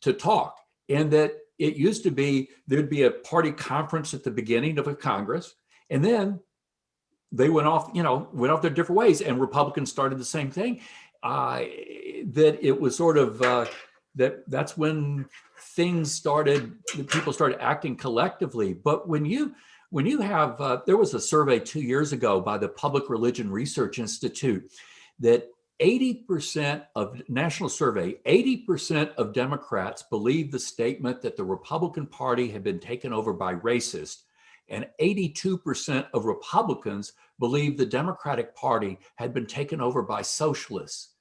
to talk. And that it used to be, there'd be a party conference at the beginning of a Congress, and then they went off their different ways, and Republicans started the same thing. That it was sort of, that's when people started acting collectively. But when you have, there was a survey 2 years ago by the Public Religion Research Institute that 80% of national survey, 80% of Democrats believe the statement that the Republican Party had been taken over by racists, and 82% of Republicans believe the Democratic Party had been taken over by socialists.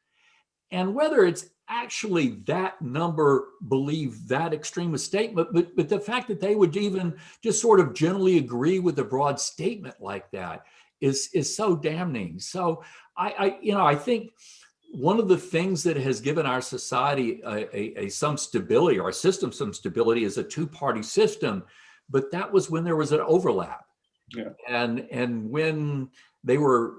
And whether it's actually that number believe that extremist statement, but the fact that they would even just sort of generally agree with a broad statement like that is so damning. So I think one of the things that has given our society some stability, our system some stability, is a two-party system. But that was when there was an overlap. Yeah. And when they were,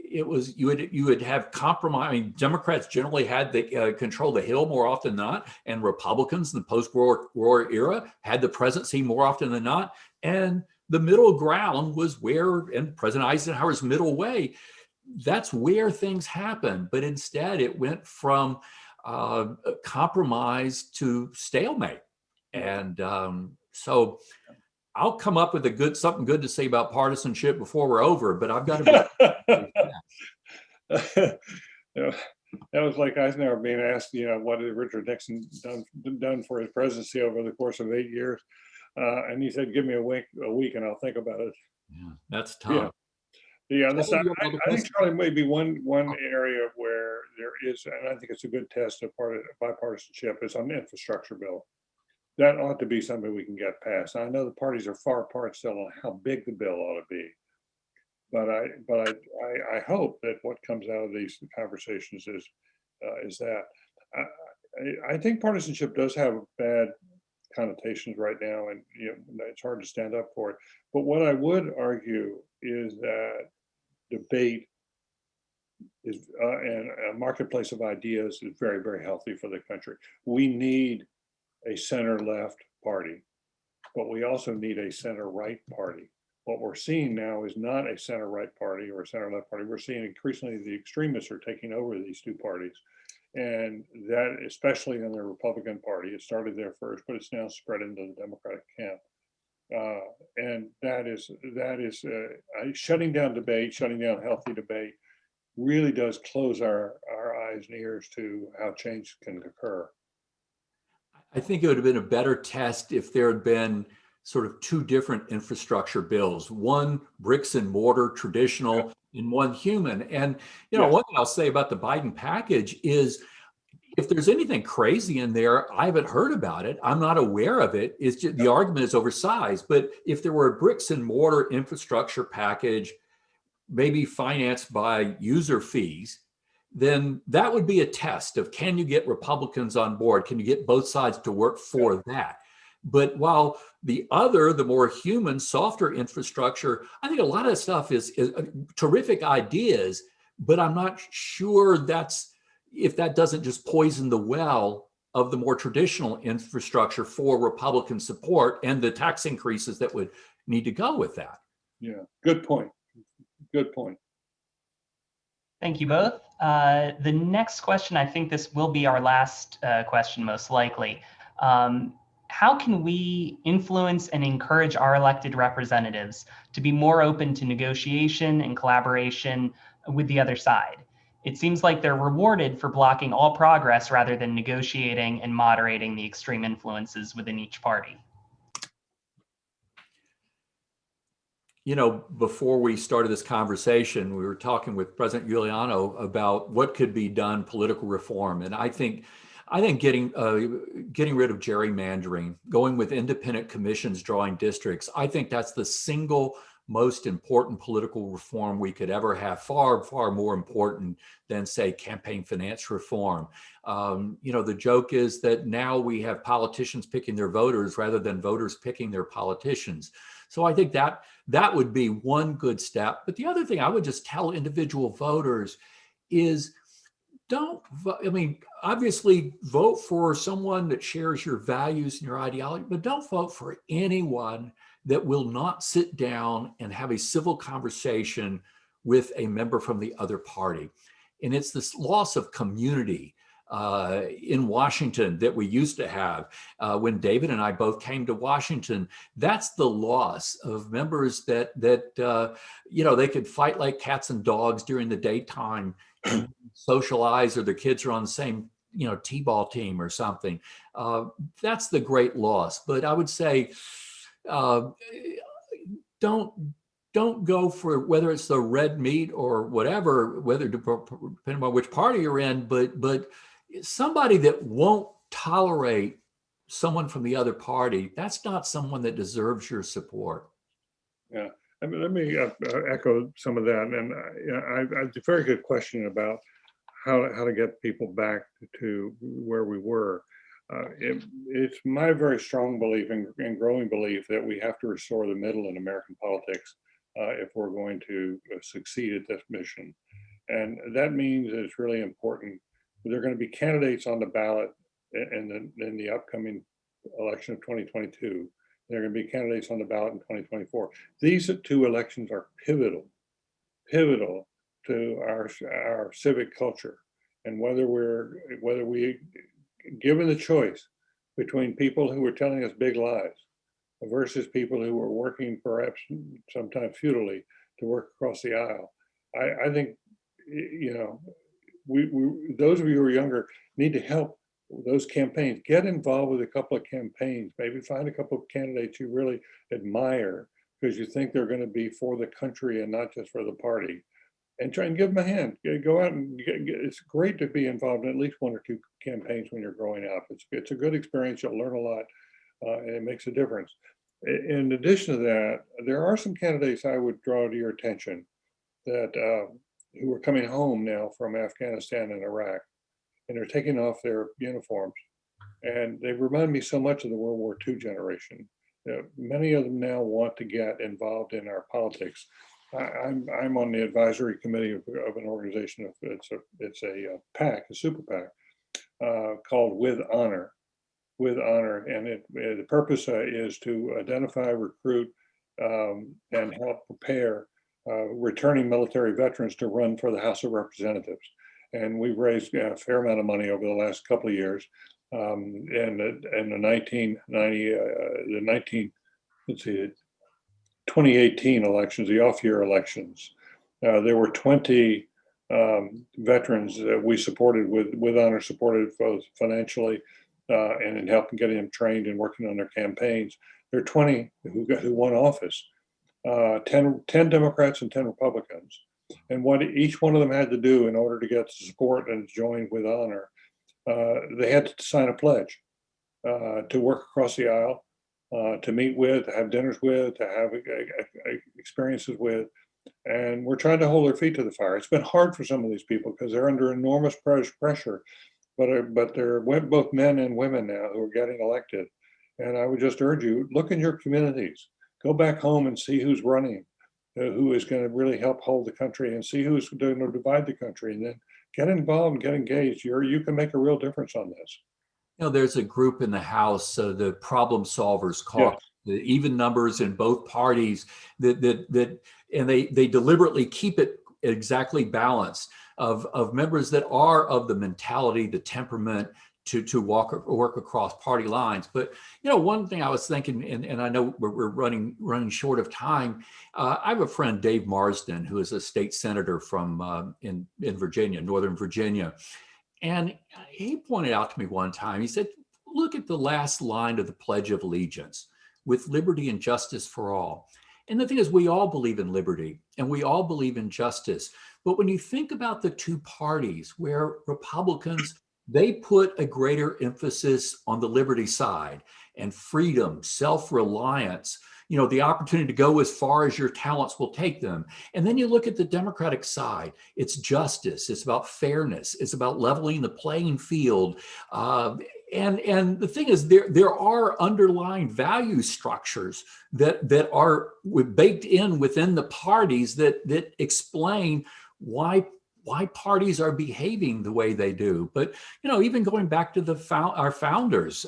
you would have compromise. I mean, Democrats generally had the control the Hill more often than not, and Republicans in the post-war era had the presidency more often than not. And the middle ground was where, in President Eisenhower's middle way, that's where things happen. But instead, it went from compromise to stalemate. And so I'll come up with something good to say about partisanship before we're over, but I've got to be. That was like Eisenhower being asked, what had Richard Nixon done for his presidency over the course of 8 years? And he said, give me a week and I'll think about it. Yeah, that's tough. Yeah, I think Charlie may be one area where there is, and I think it's a good test of bipartisanship, is on the infrastructure bill. That ought to be something we can get past. I know the parties are far apart still on how big the bill ought to be. I hope that what comes out of these conversations is that I think partisanship does have bad connotations right now, and it's hard to stand up for it. But what I would argue is that debate is and a marketplace of ideas is very, very healthy for the country. We need a center-left party, but we also need a center-right party. What we're seeing now is not a center-right party or a center-left party. We're seeing increasingly the extremists are taking over these two parties. And that, especially in the Republican Party, it started there first, but it's now spread into the Democratic camp. And that is shutting down debate, shutting down healthy debate, really does close our eyes and ears to how change can occur. I think it would have been a better test if there had been sort of two different infrastructure bills, one bricks and mortar traditional and one human. And, one thing I'll say about the Biden package is if there's anything crazy in there, I haven't heard about it. I'm not aware of it. It's just the argument is oversized. But if there were a bricks and mortar infrastructure package, maybe financed by user fees, then that would be a test of, can you get Republicans on board? Can you get both sides to work for that? But while the more human, softer infrastructure, I think a lot of stuff is terrific ideas, but I'm not sure if that doesn't just poison the well of the more traditional infrastructure for Republican support and the tax increases that would need to go with that. Yeah, good point. Good point. Thank you both. The next question, I think this will be our last question, most likely. How can we influence and encourage our elected representatives to be more open to negotiation and collaboration with the other side? It seems like they're rewarded for blocking all progress rather than negotiating and moderating the extreme influences within each party. Before we started this conversation, we were talking with President Giuliano about what could be done political reform. And I think getting rid of gerrymandering, going with independent commissions, drawing districts, I think that's the single most important political reform we could ever have, far, far more important than, say, campaign finance reform. The joke is that now we have politicians picking their voters rather than voters picking their politicians. So I think that would be one good step. But the other thing I would just tell individual voters is obviously vote for someone that shares your values and your ideology, but don't vote for anyone that will not sit down and have a civil conversation with a member from the other party. And it's this loss of community in Washington that we used to have when David and I both came to Washington. That's the loss of members that they could fight like cats and dogs during the daytime and socialize, or their kids are on the same t-ball team or something. That's the great loss. But I would say don't go for whether it's the red meat or whatever, depending on which party you're in, but somebody that won't tolerate someone from the other party, that's not someone that deserves your support. Yeah, let me echo some of that. And it's a very good question about how to get people back to where we were. It's my very strong belief and growing belief that we have to restore the middle in American politics if we're going to succeed at this mission. And that means that it's really important. There are going to be candidates on the ballot in the upcoming election of 2022. There are going to be candidates on the ballot in 2024. These two elections are pivotal to our civic culture. And whether we given the choice between people who were telling us big lies versus people who were working perhaps sometimes futilely to work across the aisle, I think we those of you who are younger need to help those campaigns. Get involved with a couple of campaigns. Maybe find a couple of candidates you really admire because you think they're going to be for the country and not just for the party, and try and give them a hand. Go out and it's great to be involved in at least one or two campaigns when you're growing up. It's a good experience. You'll learn a lot, and it makes a difference. In addition to that, there are some candidates I would draw to your attention who are coming home now from Afghanistan and Iraq, and they're taking off their uniforms. And they remind me so much of the World War II generation. Many of them now want to get involved in our politics. I'm on the advisory committee of an organization. It's a PAC, a super PAC, called With Honor. With Honor, and the purpose is to identify, recruit, and help prepare returning military veterans to run for the House of Representatives. And we've raised a fair amount of money over the last couple of years. And the 2018 elections, the off-year elections, there were 20 veterans that we supported with Honor, supported both financially and in helping getting them trained and working on their campaigns. There are 20 who won office, 10 Democrats and 10 Republicans. And what each one of them had to do in order to get the support and join with Honor, they had to sign a pledge to work across the aisle, to meet with, to have dinners with, to have experiences with. And we're trying to hold their feet to the fire. It's been hard for some of these people because they're under enormous pressure, but they're both men and women now who are getting elected. And I would just urge you, look in your communities, go back home and see who's running, who is going to really help hold the country, and see who's going to divide the country, and then get involved and get engaged. You can make a real difference on this. You know, there's a group in the House, the Problem Solvers Caucus, the even numbers in both parties that and they deliberately keep it exactly balanced of members that are of the mentality, the temperament to work across party lines. But you know, one thing I was thinking, and I know we're running short of time. I have a friend, Dave Marsden, who is a state senator from in Virginia, Northern Virginia. And he pointed out to me one time, he said, look at the last line of the Pledge of Allegiance, with liberty and justice for all. And the thing is, we all believe in liberty and we all believe in justice. But when you think about the two parties where Republicans, they put a greater emphasis on the liberty side and freedom, self-reliance, you know, the opportunity to go as far as your talents will take them. And then you look at the Democratic side, it's justice, it's about fairness, it's about leveling the playing field. And the thing is, there are underlying value structures that are baked in within the parties that explain why parties are behaving the way they do. But you know, even going back to our founders,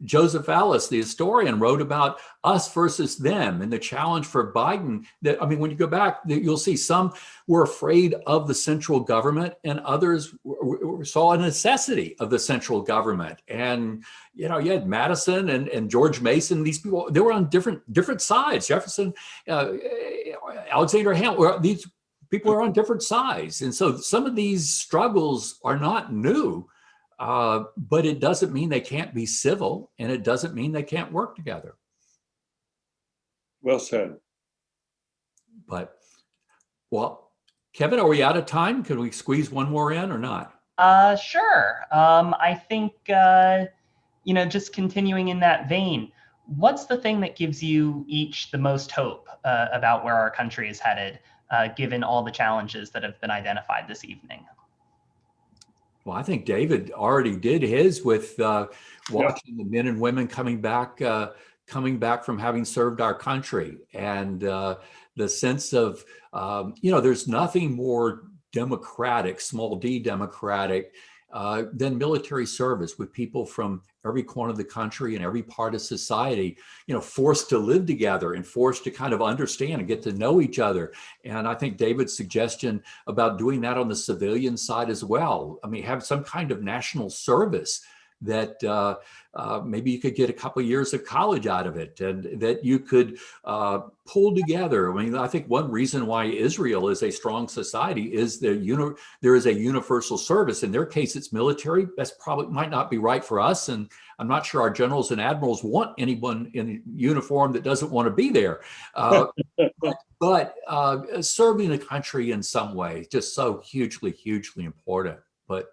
Joseph Ellis, the historian, wrote about us versus them and the challenge for Biden. That, I mean, when you go back, you'll see some were afraid of the central government and others saw a necessity of the central government. And, you know, you had Madison and George Mason, these people, they were on different sides. Jefferson, Alexander Hamilton, these people are on different sides. And so some of these struggles are not new. But it doesn't mean they can't be civil, and it doesn't mean they can't work together. Well said. But, well, Kevin, are we out of time? Can we squeeze one more in or not? Sure. I think, you know, just continuing in that vein, what's the thing that gives you each the most hope about where our country is headed, given all the challenges that have been identified this evening? Well, I think David already did his with watching the men and women coming back from having served our country, and the sense of, you know, there's nothing more democratic, small d democratic, than military service, with people from every corner of the country and every part of society, you know, forced to live together and forced to kind of understand and get to know each other. And I think David's suggestion about doing that on the civilian side as well. I mean, have some kind of national service that maybe you could get a couple of years of college out of it, and that you could pull together. I mean, I think one reason why Israel is a strong society is that there is a universal service. In their case, it's military. That's probably might not be right for us. And I'm not sure our generals and admirals want anyone in uniform that doesn't want to be there. But serving the country in some way, just so hugely, hugely important. But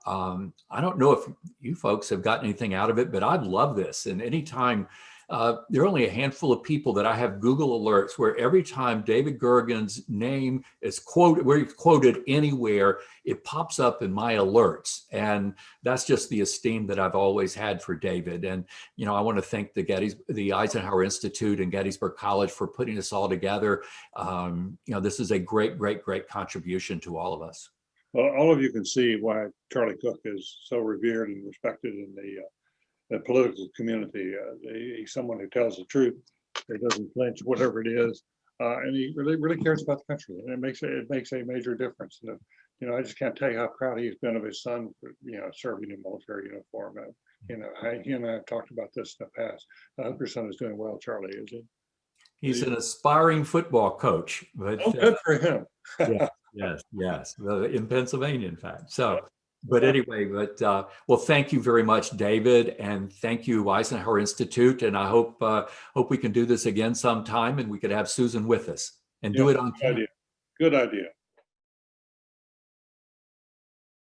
I don't know if you folks have gotten anything out of it, but I'd love this. And anytime there are only a handful of people that I have Google alerts where every time David Gergen's name is quoted, where he's quoted anywhere, it pops up in my alerts. And that's just the esteem that I've always had for David. And, you know, I want to thank the Eisenhower Institute and Gettysburg College for putting this all together. You know, this is a great, great, great contribution to all of us. Well, all of you can see why Charlie Cook is so revered and respected in the political community. He's someone who tells the truth. He doesn't flinch, whatever it is, and he really cares about the country. And it makes a major difference. And, you know, I just can't tell you how proud he's been of his son, for, you know, serving in military uniform. You know, he and I have talked about this in the past. I hope your son is doing well, Charlie. Is he? He's an aspiring football coach. But, oh, good for him. yes, in Pennsylvania, in fact. So, but anyway, well, thank you very much, David, and thank you, Eisenhower Institute. And I hope we can do this again sometime, and we could have Susan with us and do it on camera. Good idea.